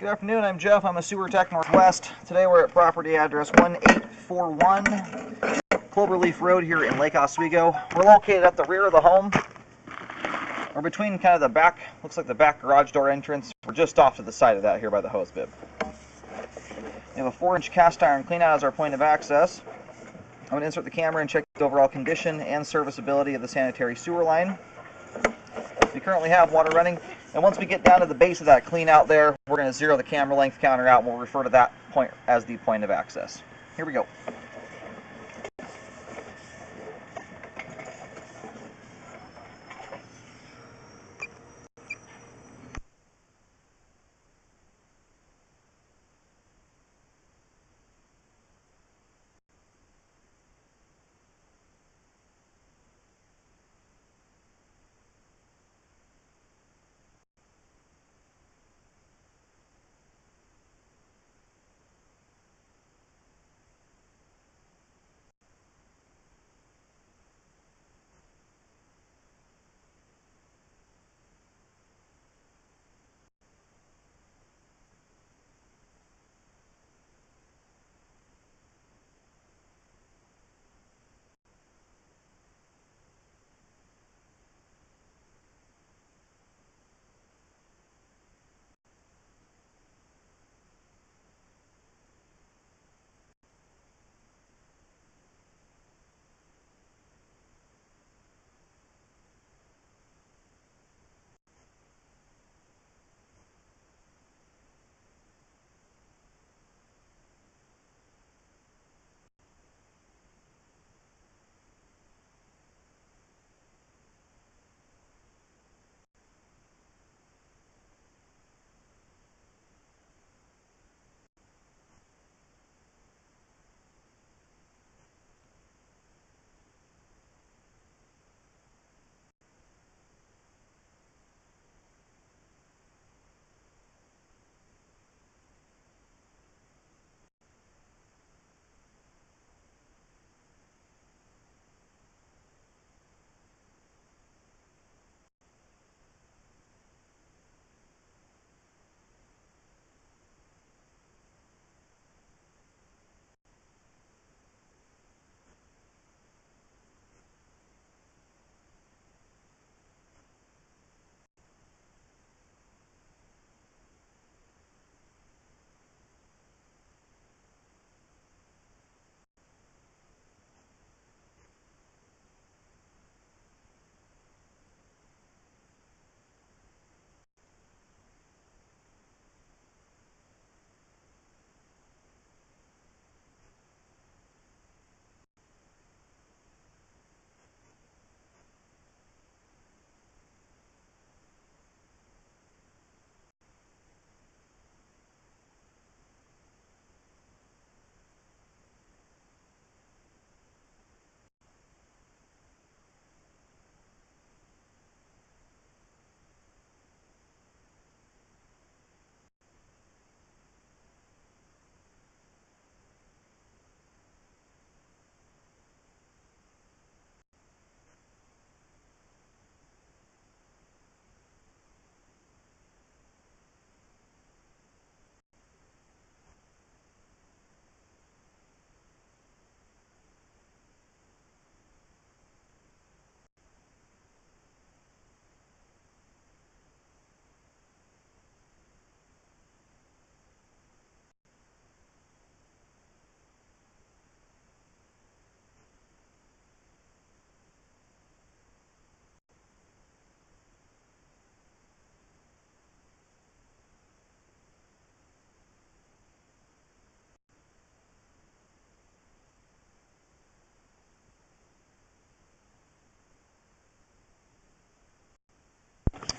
Good afternoon, I'm Jeff. I'm a sewer tech Northwest. Today we're at property address 1841 Cloverleaf Road here in Lake Oswego. We're located at the rear of the home. We're between kind of the back, looks like the back garage door entrance. We're just off to the side of that here by the hose bib. We have a 4-inch cast iron cleanout as our point of access. I'm going to insert the camera and check the overall condition and serviceability of the sanitary sewer line. We currently have water running, and once we get down to the base of that clean out there, we're going to zero the camera length counter out, and we'll refer to that point as the point of access. Here we go.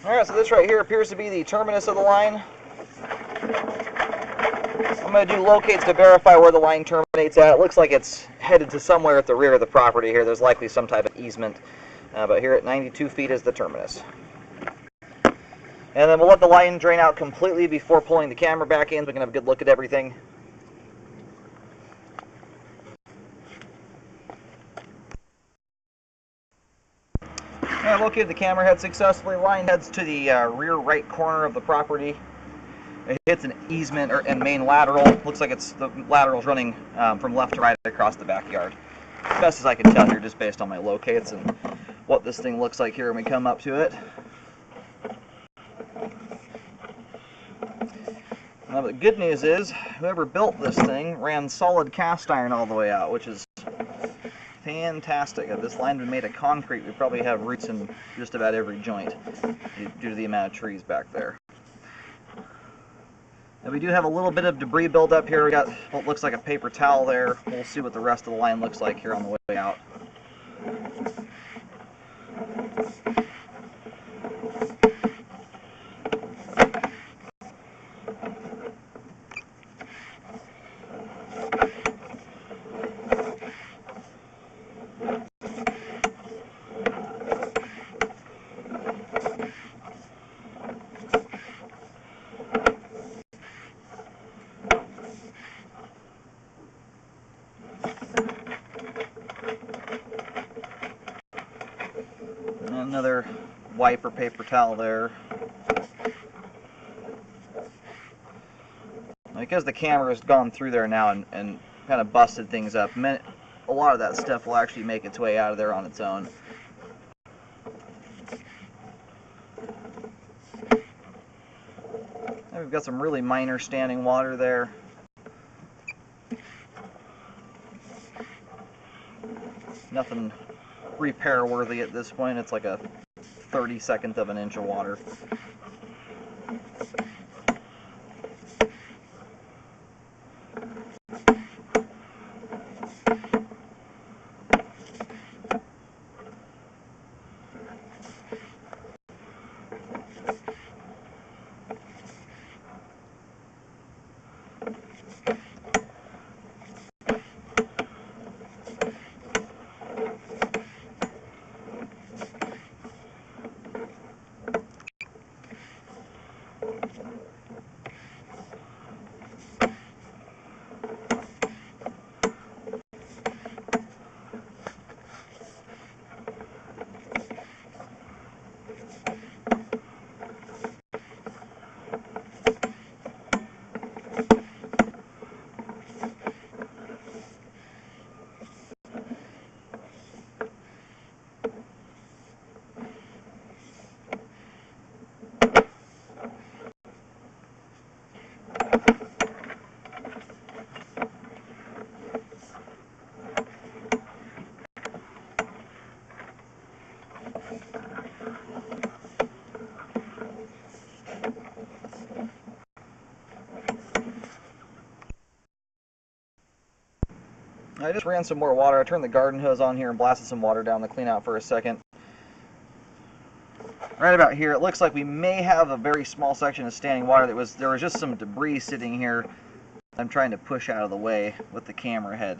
Alright, so this right here appears to be the terminus of the line. I'm going to do locates to verify where the line terminates at. It looks like it's headed to somewhere at the rear of the property here. There's likely some type of easement. But here at 92 feet is the terminus. And then we'll let the line drain out completely before pulling the camera back in so we can have a good look at everything. I located the camera head successfully. Line heads to the rear right corner of the property. it hits an easement and main lateral. Looks like the lateral's running from left to right across the backyard. As best as I can tell here, just based on my locates and what this thing looks like here when we come up to it. Now, the good news is, whoever built this thing ran solid cast iron all the way out, which is fantastic. If this line had been made of concrete, we'd probably have roots in just about every joint due to the amount of trees back there. Now, we do have a little bit of debris build up here. We got what looks like a paper towel there. We'll see what the rest of the line looks like here on the way out. Another wipe or paper towel there. Because the camera has gone through there now and kind of busted things up, a lot of that stuff will actually make its way out of there on its own. And we've got some really minor standing water there. Nothing repair worthy at this point. It's like a 32nd of an inch of water. I just ran some more water. I turned the garden hose on here and blasted some water down to clean out for a second. Right about here, it looks like we may have a very small section of standing water. There was just some debris sitting here I'm trying to push out of the way with the camera head.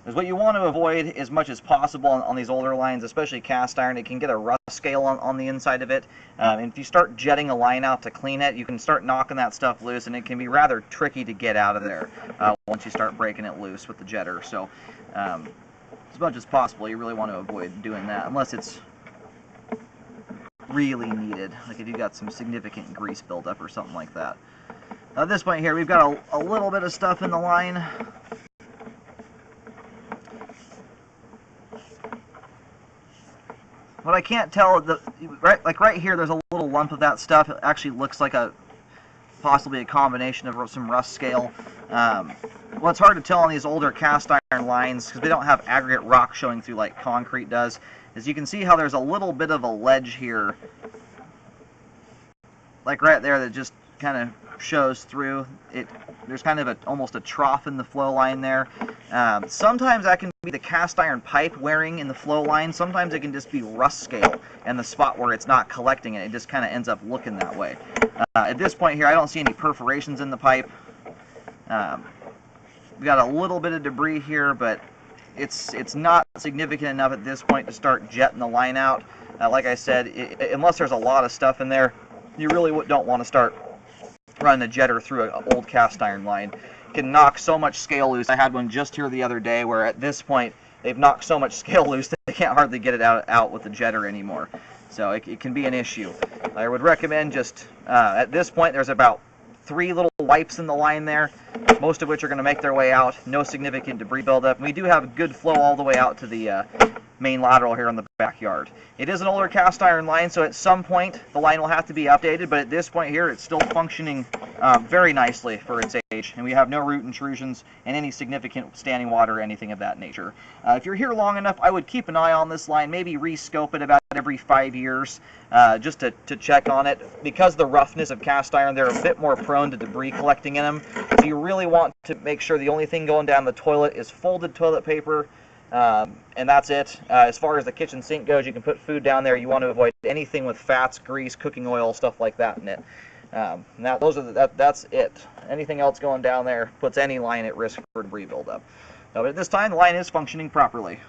Because what you want to avoid as much as possible on these older lines, especially cast iron, it can get a rust scale on the inside of it. And if you start jetting a line out to clean it, you can start knocking that stuff loose, and it can be rather tricky to get out of there once you start breaking it loose with the jetter. So as much as possible, you really want to avoid doing that, unless it's really needed, like if you got some significant grease buildup or something like that. At this point here, we've got a little bit of stuff in the line. What I can't tell, right here, there's a little lump of that stuff. It actually looks like possibly a combination of some rust scale. What's hard to tell on these older cast iron lines, because they don't have aggregate rock showing through like concrete does, is you can see how there's a little bit of a ledge here, like right there, that just kind of shows through it. There's kind of almost a trough in the flow line there. Sometimes that can be the cast iron pipe wearing in the flow line. Sometimes it can just be rust scale and the spot where it's not collecting it. It just kind of ends up looking that way. At this point here, I don't see any perforations in the pipe. We got a little bit of debris here, but it's not significant enough at this point to start jetting the line out. Like I said, unless there's a lot of stuff in there, you really don't want to start running a jetter through an old cast iron line. It can knock so much scale loose. I had one just here the other day where at this point they've knocked so much scale loose that they can't hardly get it out with the jetter anymore. So it can be an issue. I would recommend just, at this point there's about 3 little wipes in the line there, most of which are going to make their way out. No significant debris buildup. And we do have good flow all the way out to the main lateral here in the backyard. It is an older cast iron line, so at some point the line will have to be updated, but at this point here it's still functioning very nicely for its age, and we have no root intrusions and any significant standing water or anything of that nature. If you're here long enough, I would keep an eye on this line, maybe re-scope it about every 5 years just to check on it. Because of the roughness of cast iron, they're a bit more prone to debris collecting in them, so you really want to make sure the only thing going down the toilet is folded toilet paper, and that's it. As far as the kitchen sink goes, you can put food down there. You want to avoid anything with fats, grease, cooking oil, stuff like that in it. That's it. Anything else going down there puts any line at risk for debris buildup. But at this time, the line is functioning properly.